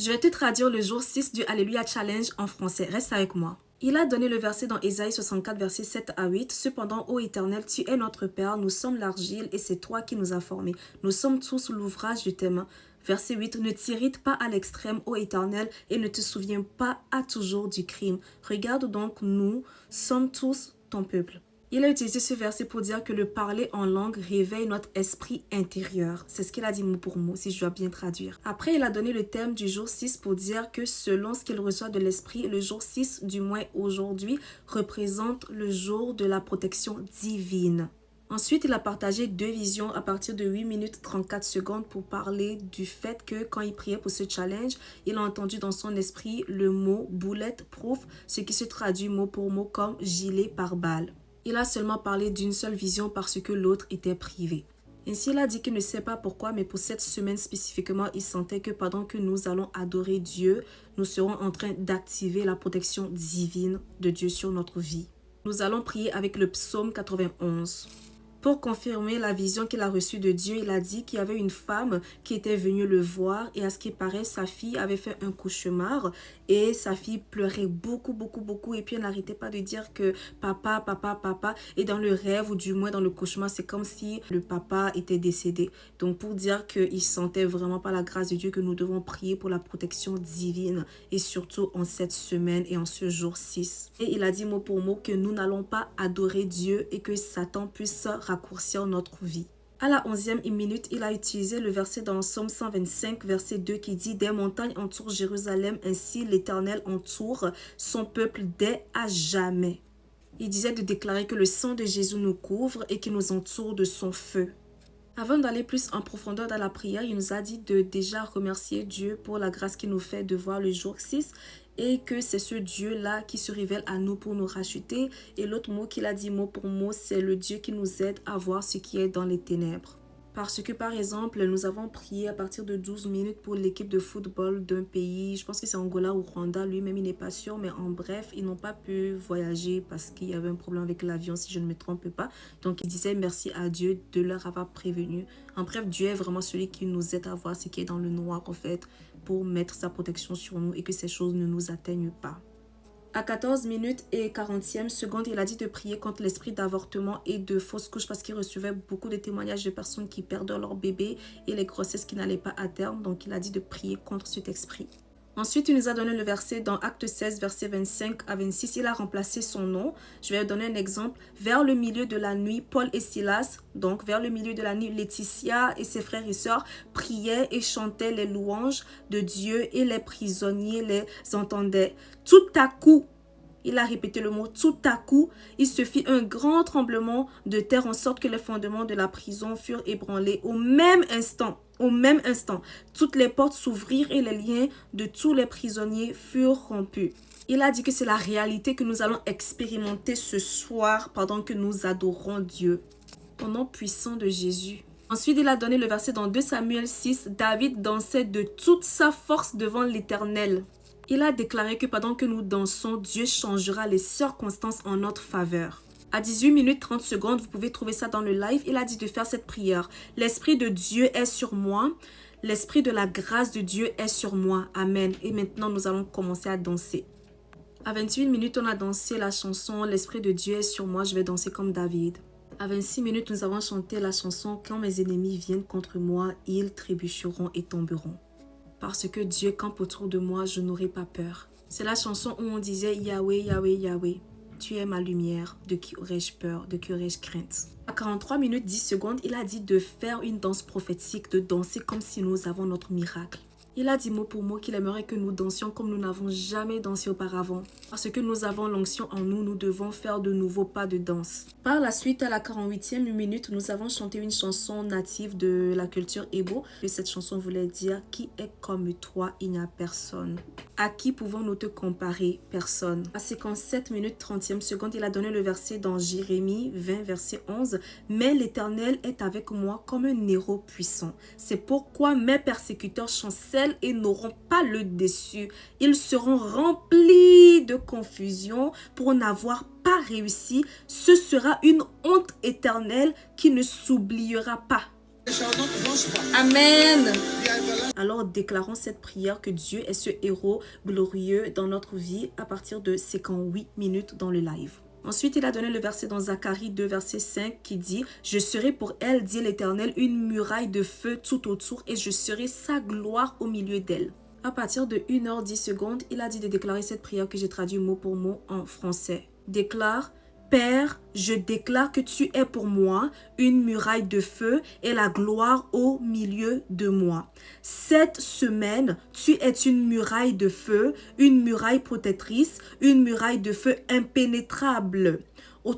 Je vais te traduire le jour 6 du Alléluia Challenge en français. Reste avec moi. Il a donné le verset dans Ésaïe 64, versets 7 à 8. Cependant, ô Éternel, tu es notre Père, nous sommes l'argile et c'est toi qui nous as formés. Nous sommes tous l'ouvrage de tes mains. Verset 8. Ne t'irrite pas à l'extrême, ô Éternel, et ne te souviens pas à toujours du crime. Regarde donc, nous sommes tous ton peuple. Il a utilisé ce verset pour dire que le parler en langue réveille notre esprit intérieur. C'est ce qu'il a dit mot pour mot, si je dois bien traduire. Après, il a donné le thème du jour 6 pour dire que selon ce qu'il reçoit de l'esprit, le jour 6, du moins aujourd'hui, représente le jour de la protection divine. Ensuite, il a partagé 2 visions à partir de 8 minutes 34 secondes pour parler du fait que quand il priait pour ce challenge, il a entendu dans son esprit le mot bulletproof, ce qui se traduit mot pour mot comme gilet pare-balles. Il a seulement parlé d'une seule vision parce que l'autre était privé. Ainsi, il a dit qu'il ne sait pas pourquoi, mais pour cette semaine spécifiquement, il sentait que pendant que nous allons adorer Dieu, nous serons en train d'activer la protection divine de Dieu sur notre vie. Nous allons prier avec le psaume 91. Pour confirmer la vision qu'il a reçue de Dieu, il a dit qu'il y avait une femme qui était venue le voir et à ce qui paraît, sa fille avait fait un cauchemar et sa fille pleurait beaucoup et puis elle n'arrêtait pas de dire que papa, papa, papa, et dans le rêve ou du moins dans le cauchemar, c'est comme si le papa était décédé. Donc pour dire qu'il sentait vraiment pas la grâce de Dieu, que nous devons prier pour la protection divine et surtout en cette semaine et en ce jour 6. Et il a dit mot pour mot que nous n'allons pas adorer Dieu et que Satan puisse raccourcir notre vie. À la 11e minute, il a utilisé le verset dans le Psaume 125, verset 2 qui dit « Des montagnes entourent Jérusalem, ainsi l'Éternel entoure son peuple dès à jamais. » Il disait de déclarer que le sang de Jésus nous couvre et qu'il nous entoure de son feu. Avant d'aller plus en profondeur dans la prière, il nous a dit de déjà remercier Dieu pour la grâce qu'il nous fait de voir le jour 6 et que c'est ce Dieu-là qui se révèle à nous pour nous racheter. Et l'autre mot qu'il a dit mot pour mot, c'est le Dieu qui nous aide à voir ce qui est dans les ténèbres. Parce que par exemple, nous avons prié à partir de 12 minutes pour l'équipe de football d'un pays, je pense que c'est Angola ou Rwanda, lui-même il n'est pas sûr, mais en bref, ils n'ont pas pu voyager parce qu'il y avait un problème avec l'avion si je ne me trompe pas. Donc il disait merci à Dieu de leur avoir prévenu. En bref, Dieu est vraiment celui qui nous aide à voir ce qui est dans le noir en fait, pour mettre sa protection sur nous et que ces choses ne nous atteignent pas. À 14 minutes et 40e seconde, il a dit de prier contre l'esprit d'avortement et de fausse couche parce qu'il recevait beaucoup de témoignages de personnes qui perdent leur bébé et les grossesses qui n'allaient pas à terme. Donc, il a dit de prier contre cet esprit. Ensuite, il nous a donné le verset dans Acte 16, verset 25 à 26. Il a remplacé son nom. Je vais donner un exemple. Vers le milieu de la nuit, Paul et Silas, donc vers le milieu de la nuit, Laetitia et ses frères et sœurs priaient et chantaient les louanges de Dieu et les prisonniers les entendaient. Tout à coup, il a répété le mot, tout à coup, il se fit un grand tremblement de terre en sorte que les fondements de la prison furent ébranlés. Au même instant, toutes les portes s'ouvrirent et les liens de tous les prisonniers furent rompus. Il a dit que c'est la réalité que nous allons expérimenter ce soir pendant que nous adorons Dieu. Au nom puissant de Jésus. Ensuite, il a donné le verset dans 2 Samuel 6. David dansait de toute sa force devant l'Éternel. Il a déclaré que pendant que nous dansons, Dieu changera les circonstances en notre faveur. À 18 minutes 30 secondes, vous pouvez trouver ça dans le live. Il a dit de faire cette prière. L'Esprit de Dieu est sur moi. L'Esprit de la grâce de Dieu est sur moi. Amen. Et maintenant, nous allons commencer à danser. À 28 minutes, on a dansé la chanson « L'Esprit de Dieu est sur moi, je vais danser comme David ». À 26 minutes, nous avons chanté la chanson « Quand mes ennemis viennent contre moi, ils trébucheront et tomberont ». Parce que Dieu campe autour de moi, je n'aurai pas peur. C'est la chanson où on disait « Yahweh, Yahweh, Yahweh, tu es ma lumière, de qui aurais-je peur, de qui aurais-je crainte ?» À 43 minutes 10 secondes, il a dit de faire une danse prophétique, de danser comme si nous avons notre miracle. Il a dit mot pour mot qu'il aimerait que nous dansions comme nous n'avons jamais dansé auparavant. Parce que nous avons l'onction en nous, nous devons faire de nouveaux pas de danse. Par la suite, à la 48e minute, nous avons chanté une chanson native de la culture Igbo. Et cette chanson voulait dire « Qui est comme toi, il n'y a personne ». À qui pouvons-nous te comparer? Personne. À 57 minutes 30e seconde, il a donné le verset dans Jérémie 20, verset 11. « Mais l'Éternel est avec moi comme un héros puissant. C'est pourquoi mes persécuteurs chancellent et n'auront pas le déçu. Ils seront remplis de confusion pour n'avoir pas réussi. Ce sera une honte éternelle qui ne s'oubliera pas. » Amen. Alors déclarons cette prière que Dieu est ce héros glorieux dans notre vie à partir de 58 minutes dans le live. Ensuite, il a donné le verset dans Zacharie 2, verset 5 qui dit « Je serai pour elle, dit l'Éternel, une muraille de feu tout autour et je serai sa gloire au milieu d'elle. » À partir de 1h10, il a dit de déclarer cette prière que j'ai traduit mot pour mot en français. Déclare « Père, je déclare que tu es pour moi une muraille de feu et la gloire au milieu de moi. Cette semaine, tu es une muraille de feu, une muraille protectrice, une muraille de feu impénétrable.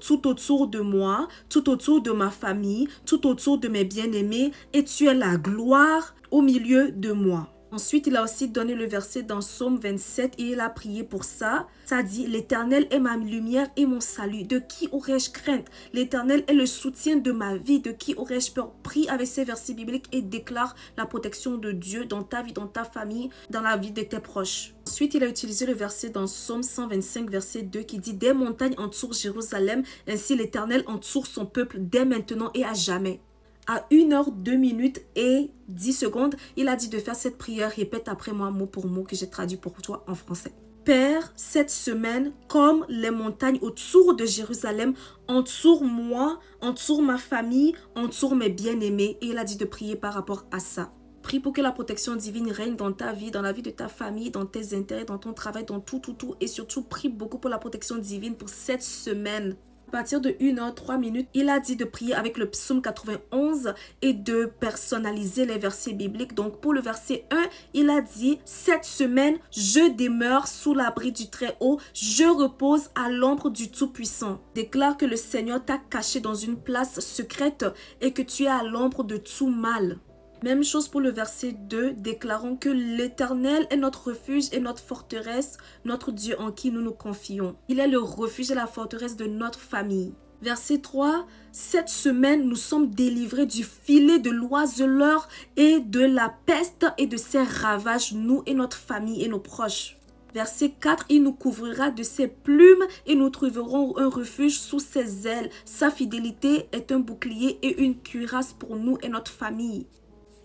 Tout autour de moi, tout autour de ma famille, tout autour de mes bien-aimés, et tu es la gloire au milieu de moi. » Ensuite, il a aussi donné le verset dans Psaume 27 et il a prié pour ça. Ça dit, l'Éternel est ma lumière et mon salut. De qui aurais-je crainte? L'Éternel est le soutien de ma vie. De qui aurais-je peur? Prie avec ces versets bibliques et déclare la protection de Dieu dans ta vie, dans ta famille, dans la vie de tes proches. Ensuite, il a utilisé le verset dans Psaume 125, verset 2 qui dit, des montagnes entourent Jérusalem, ainsi l'Éternel entoure son peuple dès maintenant et à jamais. À 1h02 et 10 secondes, il a dit de faire cette prière. Répète après moi mot pour mot que j'ai traduit pour toi en français. Père, cette semaine, comme les montagnes autour de Jérusalem, entoure moi, entoure ma famille, entoure mes bien-aimés. Et il a dit de prier par rapport à ça. Prie pour que la protection divine règne dans ta vie, dans la vie de ta famille, dans tes intérêts, dans ton travail, dans tout. Et surtout, prie beaucoup pour la protection divine pour cette semaine. À partir de 1h03, il a dit de prier avec le psaume 91 et de personnaliser les versets bibliques. Donc pour le verset 1, il a dit « Cette semaine, je demeure sous l'abri du Très-Haut, je repose à l'ombre du Tout-Puissant. » Déclare que le Seigneur t'a caché dans une place secrète et que tu es à l'ombre de tout mal. Même chose pour le verset 2, déclarons que l'Éternel est notre refuge et notre forteresse, notre Dieu en qui nous nous confions. Il est le refuge et la forteresse de notre famille. Verset 3, cette semaine, nous sommes délivrés du filet de l'oiseleur et de la peste et de ses ravages, nous et notre famille et nos proches. Verset 4, il nous couvrira de ses plumes et nous trouverons un refuge sous ses ailes. Sa fidélité est un bouclier et une cuirasse pour nous et notre famille.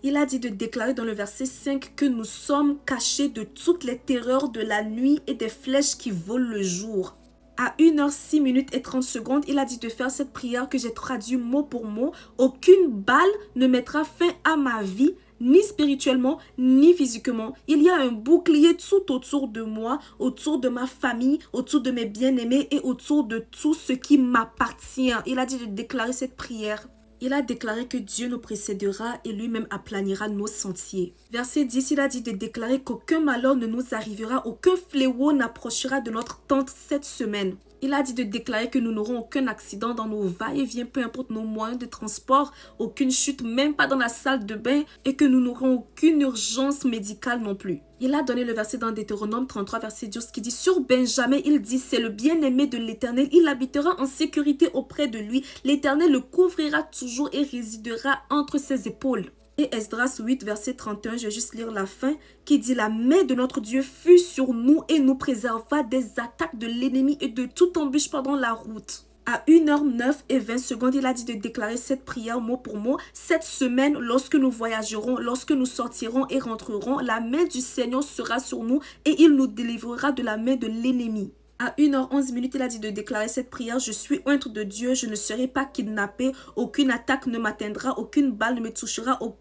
Il a dit de déclarer dans le verset 5 que nous sommes cachés de toutes les terreurs de la nuit et des flèches qui volent le jour. À 1h06 et 30 secondes, il a dit de faire cette prière que j'ai traduit mot pour mot. Aucune balle ne mettra fin à ma vie, ni spirituellement, ni physiquement. Il y a un bouclier tout autour de moi, autour de ma famille, autour de mes bien-aimés et autour de tout ce qui m'appartient. Il a dit de déclarer cette prière. Il a déclaré que Dieu nous précédera et lui-même aplanira nos sentiers. Verset 10, il a dit de déclarer qu'aucun malheur ne nous arrivera, aucun fléau n'approchera de notre tente cette semaine. Il a dit de déclarer que nous n'aurons aucun accident dans nos va-et-vient, peu importe nos moyens de transport, aucune chute, même pas dans la salle de bain, et que nous n'aurons aucune urgence médicale non plus. Il a donné le verset dans Deutéronome 33, verset 12, qui dit « Sur Benjamin, il dit, c'est le bien-aimé de l'Éternel, il habitera en sécurité auprès de lui, l'Éternel le couvrira toujours et résidera entre ses épaules. » Et Esdras 8, verset 31, je vais juste lire la fin, qui dit « La main de notre Dieu fut sur nous et nous préserva des attaques de l'ennemi et de toute embûche pendant la route. » À 1h09 et 20 secondes, il a dit de déclarer cette prière mot pour mot. Cette semaine, lorsque nous voyagerons, lorsque nous sortirons et rentrerons, la main du Seigneur sera sur nous et il nous délivrera de la main de l'ennemi. À 1h11, il a dit de déclarer cette prière. Je suis ointe de Dieu, je ne serai pas kidnappé, aucune attaque ne m'atteindra, aucune balle ne me touchera, aucune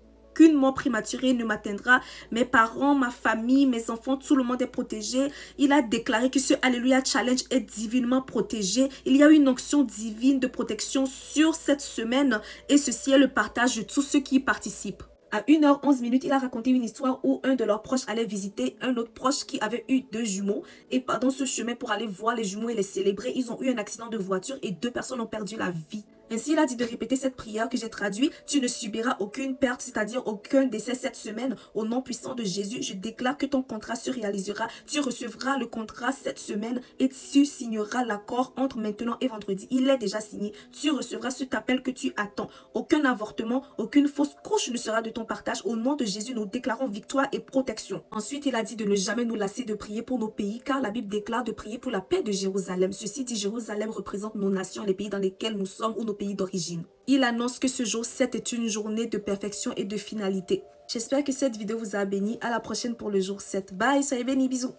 mort prématurée ne m'atteindra. Mes parents, ma famille, mes enfants, tout le monde est protégé. Il a déclaré que ce Alléluia Challenge est divinement protégé. Il y a une onction divine de protection sur cette semaine et ceci est le partage de tous ceux qui y participent. À 1h11, il a raconté une histoire où un de leurs proches allait visiter un autre proche qui avait eu 2 jumeaux. Et pendant ce chemin pour aller voir les jumeaux et les célébrer, ils ont eu un accident de voiture et 2 personnes ont perdu la vie. Ainsi, il a dit de répéter cette prière que j'ai traduite. Tu ne subiras aucune perte, c'est-à-dire aucun décès cette semaine. Au nom puissant de Jésus, je déclare que ton contrat se réalisera. Tu recevras le contrat cette semaine et tu signeras l'accord entre maintenant et vendredi. Il est déjà signé. Tu recevras cet appel que tu attends. Aucun avortement, aucune fausse couche ne sera de ton partage. Au nom de Jésus, nous déclarons victoire et protection. Ensuite, il a dit de ne jamais nous lasser de prier pour nos pays, car la Bible déclare de prier pour la paix de Jérusalem. Ceci dit, Jérusalem représente nos nations, les pays dans lesquels nous sommes, où nos pays d'origine. Il annonce que ce jour 7 est une journée de perfection et de finalité. J'espère que cette vidéo vous a béni. À la prochaine pour le jour 7. Bye, soyez bénis, bisous.